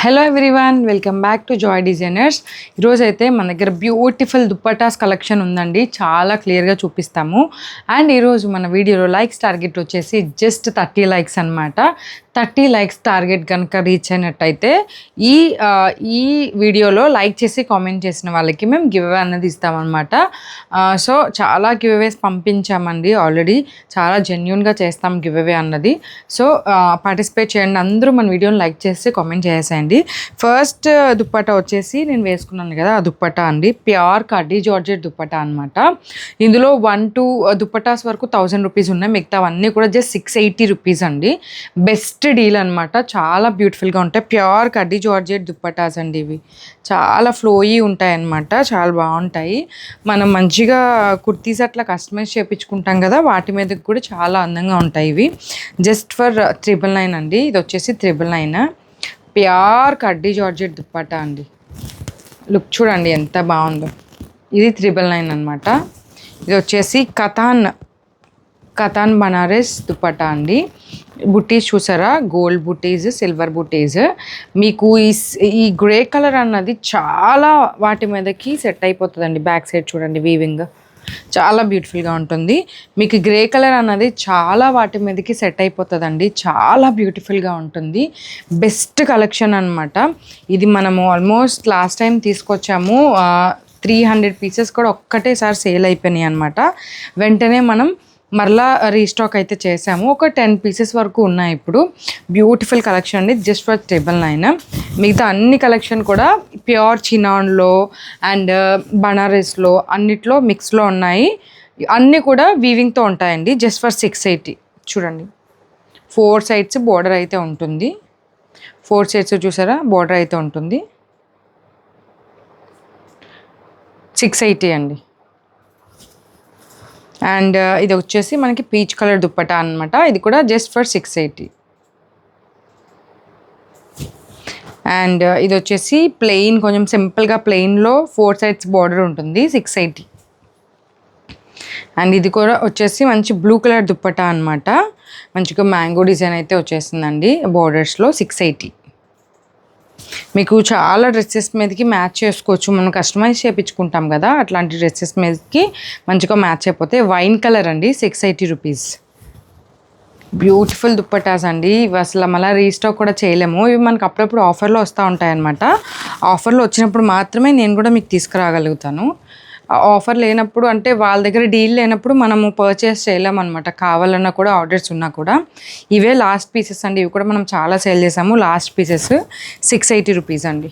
Hello everyone, welcome back to Joy designers. ఈరోజు అయితే మన దగ్గర బ్యూటిఫుల్ దుప్పటాస్ కలెక్షన్ ఉందండి. చాలా క్లియర్గా చూపిస్తాము. అండ్ ఈరోజు మన వీడియోలో లైక్స్ టార్గెట్ వచ్చేసి జస్ట్ 30 లైక్స్ అనమాట. 30 లైక్స్ టార్గెట్ కనుక రీచ్ అయినట్టయితే ఈ వీడియోలో లైక్ చేసి కామెంట్ చేసిన వాళ్ళకి మేము గివ్ అవే అన్నది ఇస్తామన్నమాట. సో చాలా గివ్ అవేస్ పంపించామండి ఆల్రెడీ. చాలా జెన్యున్గా చేస్తాం గివ్ అవే అన్నది. సో పార్టిసిపేట్ చేయండి, అందరూ మన వీడియోని లైక్ చేసి కామెంట్ చేసేయండి. ఫస్ట్ దుప్పటా వచ్చేసి నేను వేసుకున్నాను కదా, ఆ దుప్పటా అండి. ప్యూర్ కడ్డీ జార్జెట్ దుప్పటా అనమాట. ఇందులో 1-2 దుప్పటాస్ వరకు 1000 రూపీస్ ఉన్నాయి, మిగతావన్నీ కూడా జస్ట్ 680 రూపీస్ అండి. బెస్ట్ డీల్ అనమాట. చాలా బ్యూటిఫుల్గా ఉంటాయి. ప్యూర్ కడ్డీ జార్జెట్ దుప్పటాస్ అండి ఇవి. చాలా ఫ్లోయీ ఉంటాయి అన్నమాట, చాలా బాగుంటాయి. మనం మంచిగా కుర్తీస్ అట్లా కస్టమైజ్ చేయించుకుంటాం కదా, వాటి మీదకి కూడా చాలా అందంగా ఉంటాయి ఇవి. జస్ట్ ఫర్ 999 అండి. ఇది వచ్చేసి 999. ప్యూర్ కడ్డీ జార్జెట్ దుప్పటా అండి. లుక్ చూడండి ఎంత బాగుందో. ఇది 999 అనమాట. ఇది వచ్చేసి కథాన్ బనారస్ దుప్పటా అండి. బుటీస్ చూసారా, గోల్డ్ బుటీస్, సిల్వర్ బుటీస్. మీకు ఈ గ్రే కలర్ అన్నది చాలా వాటి మీదకి సెట్ అయిపోతుందండి. బ్యాక్ సైడ్ చూడండి, వీవింగ్ చాలా బ్యూటిఫుల్గా ఉంటుంది. మీకు గ్రే కలర్ అన్నది చాలా వాటి మీదకి సెట్ అయిపోతుందండి. చాలా బ్యూటిఫుల్గా ఉంటుంది. బెస్ట్ కలెక్షన్ అనమాట ఇది. మనము ఆల్మోస్ట్ లాస్ట్ టైం తీసుకొచ్చాము. 300 పీసెస్ కూడా ఒక్కటేసారి సేల్ అయిపోయినాయి అనమాట. వెంటనే మనం మరలా రీస్టాక్ అయితే చేసాము. ఒక 10 పీసెస్ వరకు ఉన్నాయి ఇప్పుడు. బ్యూటిఫుల్ కలెక్షన్ అండి, జస్ట్ ఫర్ 999. మిగతా అన్ని కలెక్షన్ కూడా ప్యూర్ చినాన్లో అండ్ బనారస్లో అన్నిట్లో మిక్స్లో ఉన్నాయి. అన్నీ కూడా వీవింగ్తో ఉంటాయండి. Just for 680. చూడండి, 4 సైడ్స్ బోర్డర్ అయితే ఉంటుంది. 4 సైడ్స్ చూసారా, బోర్డర్ అయితే ఉంటుంది. 680 అండి. అండ్ ఇది వచ్చేసి మనకి పీచ్ కలర్ దుప్పటా అనమాట. ఇది కూడా జస్ట్ ఫర్ 680. అండ్ ఇది వచ్చేసి ప్లెయిన్, కొంచెం సింపుల్గా ప్లెయిన్లో 4 సైడ్స్ బార్డర్ ఉంటుంది. 680. అండ్ ఇది కూడా వచ్చేసి మంచి బ్లూ కలర్ దుప్పటా అనమాట. మంచిగా మ్యాంగో డిజైన్ అయితే వచ్చేసిందండి బార్డర్స్లో. 680. మీకు చాలా డ్రెస్సెస్ మీదకి మ్యాచ్ చేసుకోవచ్చు. మనం కస్టమైజ్ చేయించుకుంటాం కదా, అట్లాంటి డ్రెస్సెస్ మీదకి మంచిగా మ్యాచ్ అయిపోతే. వైన్ కలర్ అండి, 680 రూపీస్. బ్యూటిఫుల్ దుప్పటాస్ అండి. ఇవి అసలు మళ్ళీ రీస్టాక్ కూడా చేయలేము. ఇవి మనకు అప్పుడప్పుడు ఆఫర్లో వస్తూ ఉంటాయన్నమాట. ఆఫర్లో వచ్చినప్పుడు మాత్రమే నేను కూడా మీకు తీసుకురాగలుగుతాను. ఆఫర్ లేనప్పుడు, అంటే వాళ్ళ దగ్గర డీల్ లేనప్పుడు మనము పర్చేస్ చేయలేమన్నమాట. కావాలన్నా కూడా, ఆర్డర్స్ ఉన్నా కూడా. ఇవే లాస్ట్ పీసెస్ అండి. ఇవి కూడా మనం చాలా సేల్ చేసాము. లాస్ట్ పీసెస్ 680 రూపీస్ అండి.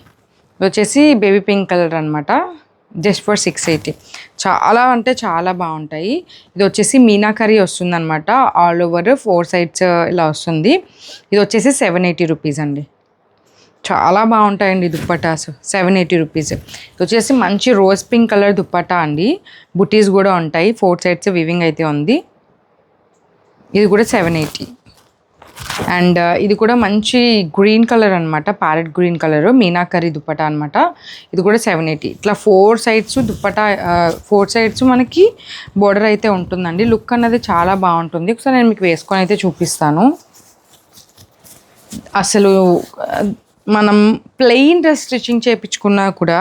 ఇది వచ్చేసి బేబీ పింక్ కలర్ అనమాట. Just for 680. చాలా అంటే చాలా బాగుంటాయి. ఇది వచ్చేసి మీనాకరీ వస్తుంది అనమాట. ఆల్ ఓవర్ 4 సైడ్స్ ఇలా వస్తుంది. ఇది వచ్చేసి 780 రూపీస్ అండి. చాలా బాగుంటాయండి దుప్పటాస్. 780 రూపీస్. ఇది వచ్చేసి మంచి రోజ్ పింక్ కలర్ దుప్పటా అండి. బుటీస్ కూడా ఉంటాయి. 4 సైడ్స్ వివింగ్ అయితే ఉంది. ఇది కూడా 780. అండ్ ఇది కూడా మంచి గ్రీన్ కలర్ అనమాట, parrot green colour meenakari dupatta అనమాట. ఇది కూడా 780. ఇట్లా 4 సైడ్స్ దుప్పటా, 4 సైడ్స్ మనకి బోర్డర్ అయితే ఉంటుందండి. లుక్ అన్నది చాలా బాగుంటుంది. ఒకసారి నేను మీకు వేసుకొని అయితే చూపిస్తాను. అసలు మనం ప్లెయిన్ డ్రెస్ స్టిచ్చింగ్ చేయించుకున్నా కూడా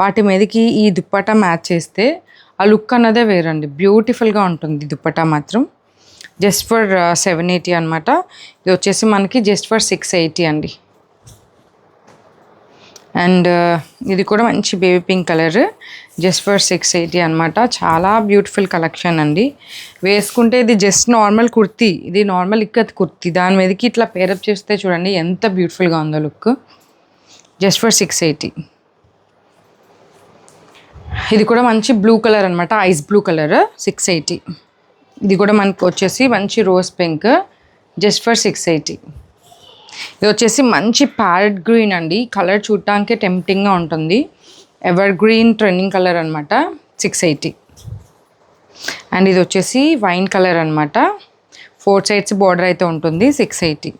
వాటి మీదకి ఈ దుప్పటా మ్యాచ్ చేస్తే ఆ లుక్ అన్నదే వేరండి. బ్యూటిఫుల్గా ఉంటుంది దుప్పటా మాత్రం. జస్ట్ ఫర్ 780 అనమాట. ఇది వచ్చేసి మనకి జస్ట్ ఫర్ 680 అండి. అండ్ ఇది కూడా మంచి baby pink colour. Just for 680 అనమాట. చాలా బ్యూటిఫుల్ కలెక్షన్ అండి. వేసుకుంటే ఇది జస్ట్ నార్మల్ కుర్తీ, ఇది నార్మల్ ఇక్కత్ కుర్తీ, దాని మీదకి ఇట్లా పేరప్ చేస్తే చూడండి ఎంత బ్యూటిఫుల్గా ఉందో లుక్. Just for 680. ఇది కూడా మంచి బ్లూ కలర్ అనమాట, ఐస్ బ్లూ కలర్. 680. ఇది కూడా మనకు వచ్చేసి మంచి రోజ్ పింక్. Just for 680. ఇది వచ్చేసి మంచి ప్యారెట్ గ్రీన్ అండి. కలర్ చూడటానికి టెంప్టింగ్గా ఉంటుంది. ఎవర్ గ్రీన్ ట్రెండింగ్ కలర్ అనమాట. 680. అండ్ ఇది వచ్చేసి వైన్ కలర్ అనమాట. 4 సైడ్స్ బార్డర్ అయితే ఉంటుంది. 680.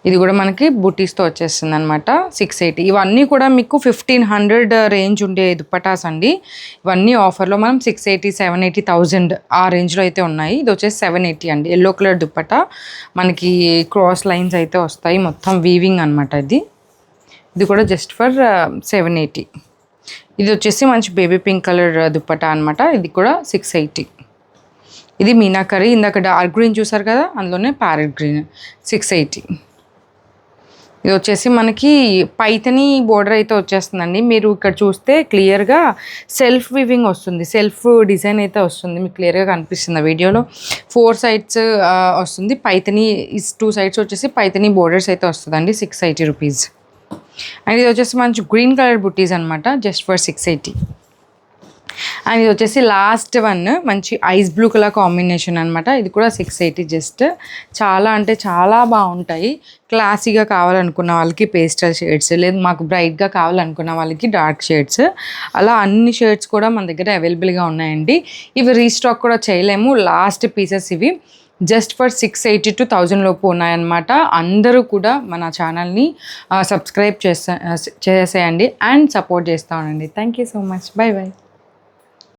ఇది కూడా మనకి బుటీస్తో వచ్చేస్తుంది అనమాట. 680. ఇవన్నీ కూడా మీకు 1500 రేంజ్ ఉండే దుప్పటాస్ అండి. ఇవన్నీ ఆఫర్లో మనం 680, 780, 1000 ఆ రేంజ్లో అయితే ఉన్నాయి. ఇది వచ్చేసి 780 అండి. ఎల్లో కలర్ దుప్పటా, మనకి క్రాస్ లైన్స్ అయితే వస్తాయి. మొత్తం వీవింగ్ అనమాట ఇది. ఇది కూడా జస్ట్ ఫర్ 780. ఇది వచ్చేసి మంచి బేబీ పింక్ కలర్ దుప్పటా అనమాట. ఇది కూడా 680. ఇది మీనాకరీ, ఇందాక డార్క్ గ్రీన్ చూసారు కదా, అందులోనే ప్యారెట్ గ్రీన్ 680. ఇది వచ్చేసి మనకి పైతని బోర్డర్ అయితే వచ్చేస్తుందండి. మీరు ఇక్కడ చూస్తే క్లియర్గా సెల్ఫ్ వివింగ్ వస్తుంది, సెల్ఫ్ డిజైన్ అయితే వస్తుంది, మీకు క్లియర్గా కనిపిస్తుంది వీడియోలో. 4 sides వస్తుంది పైతని, 2 sides వచ్చేసి పైతని బోర్డర్స్ అయితే వస్తుందండి. 680 రూపీస్. అండ్ ఇది వచ్చేసి మంచి గ్రీన్ కలర్ బుట్టీస్ అనమాట, జస్ట్ ఫర్ 680. అండ్ ఇది వచ్చేసి లాస్ట్ వన్ మంచి ఐస్ బ్లూ కలర్ కాంబినేషన్ అనమాట. ఇది కూడా 680 జస్ట్. చాలా అంటే చాలా బాగుంటాయి. క్లాసీగా కావాలనుకున్న వాళ్ళకి పేస్టల్ షేడ్స్, లేదు మాకు బ్రైట్గా కావాలనుకున్న వాళ్ళకి డార్క్ షేడ్స్, అలా అన్ని షేడ్స్ కూడా మన దగ్గర అవైలబుల్గా ఉన్నాయండి. ఇవి రీస్టాక్ కూడా చేయలేము, లాస్ట్ పీసెస్ ఇవి. జస్ట్ ఫర్ 680 to 1000 లోపు ఉన్నాయన్నమాట. అందరూ కూడా మన ఛానల్ని సబ్స్క్రైబ్ చేసేయండి అండ్ సపోర్ట్ చేస్తూ ఉండండి. Thank you so much. By by.